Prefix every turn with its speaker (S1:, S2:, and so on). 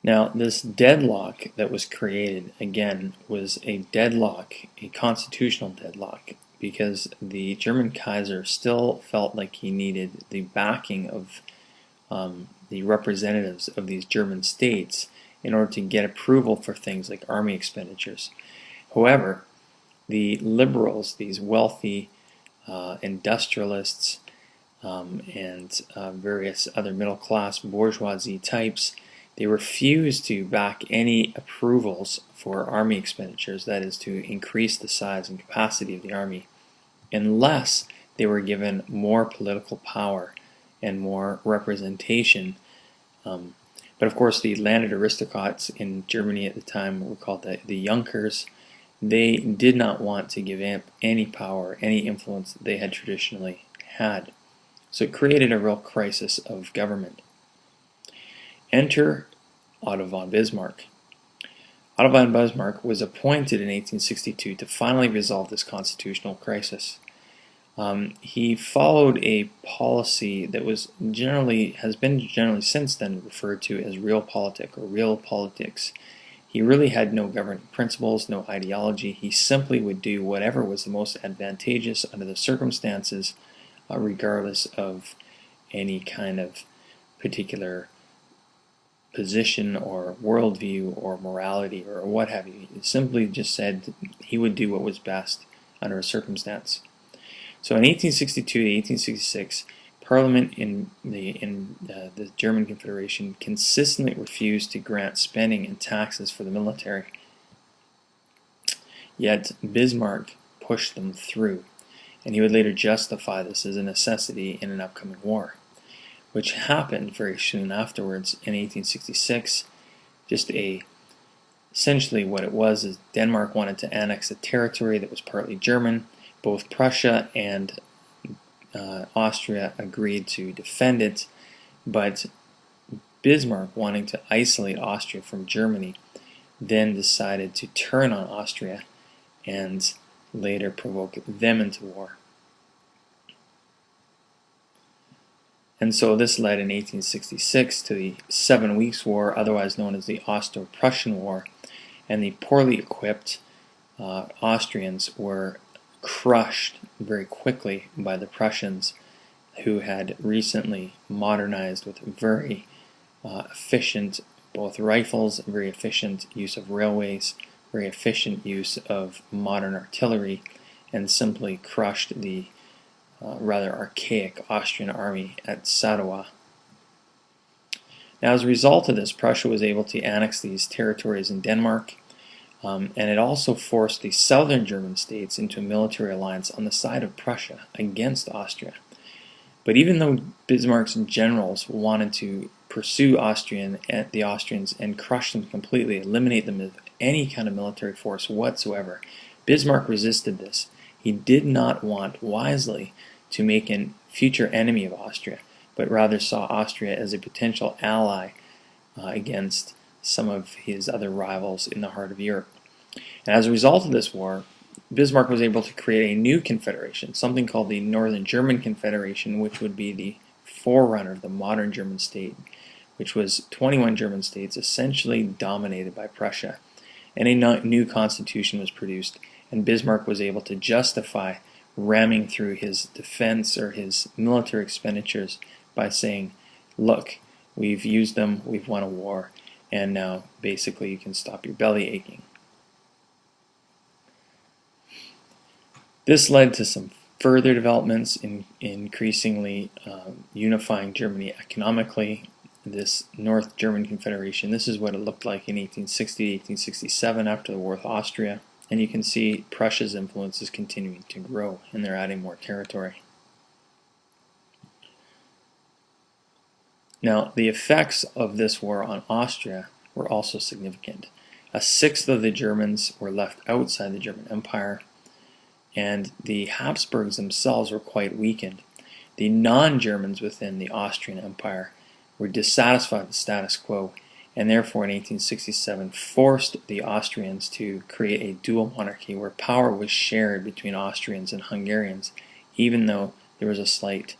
S1: Now, this deadlock that was created, again, was a deadlock, a constitutional deadlock, because the German Kaiser still felt like he needed the backing of the representatives of these German states in order to get approval for things like army expenditures. However, the liberals, these wealthy industrialists, and various other middle-class bourgeoisie types, they refused to back any approvals for army expenditures, that is, to increase the size and capacity of the army, unless they were given more political power and more representation. But of course, the landed aristocrats in Germany at the time were called the Junkers. They did not want to give up any power, any influence that they had traditionally had. So it created a real crisis of government. Enter Otto von Bismarck. Otto von Bismarck was appointed in 1862 to finally resolve this constitutional crisis. He followed a policy that has been generally since then referred to as realpolitik or real politics. He really had no governing principles, no ideology. He simply would do whatever was the most advantageous under the circumstances, regardless of any kind of particular position or worldview or morality or what have you. He simply just said he would do what was best under a circumstance. So in 1862 to 1866, Parliament in the German Confederation consistently refused to grant spending and taxes for the military. Yet Bismarck pushed them through, and he would later justify this as a necessity in an upcoming war, which happened very soon afterwards in 1866. Essentially what it was is Denmark wanted to annex a territory that was partly German. Both Prussia and Austria agreed to defend it, but Bismarck, wanting to isolate Austria from Germany, then decided to turn on Austria and later provoke them into war. And so this led in 1866 to the 7 Weeks' War, otherwise known as the Austro-Prussian War, and the poorly equipped Austrians were crushed very quickly by the Prussians, who had recently modernized with very efficient both rifles, very efficient use of railways, very efficient use of modern artillery, and simply crushed the rather archaic Austrian army at Sadowa. Now, as a result of this, Prussia was able to annex these territories in Denmark, and it also forced the southern German states into a military alliance on the side of Prussia against Austria. But even though Bismarck's generals wanted to pursue the Austrians and crush them completely, eliminate them as any kind of military force whatsoever, Bismarck resisted this. He did not want, wisely, to make a future enemy of Austria, but rather saw Austria as a potential ally against some of his other rivals in the heart of Europe. And as a result of this war, Bismarck was able to create a new confederation, something called the Northern German Confederation, which would be the forerunner of the modern German state, which was 21 German states essentially dominated by Prussia. And a new constitution was produced, and Bismarck was able to justify ramming through his defense or his military expenditures by saying, look, we've used them, we've won a war, and now basically you can stop your belly aching. This led to some further developments in increasingly unifying Germany economically. This North German Confederation, this is what it looked like in 1860 to 1867 after the war with Austria. And you can see Prussia's influence is continuing to grow, and they're adding more territory. Now, the effects of this war on Austria were also significant. A sixth of the Germans were left outside the German Empire, and the Habsburgs themselves were quite weakened. The non-Germans within the Austrian Empire were dissatisfied with the status quo, and therefore in 1867 forced the Austrians to create a dual monarchy where power was shared between Austrians and Hungarians, even though there was a slight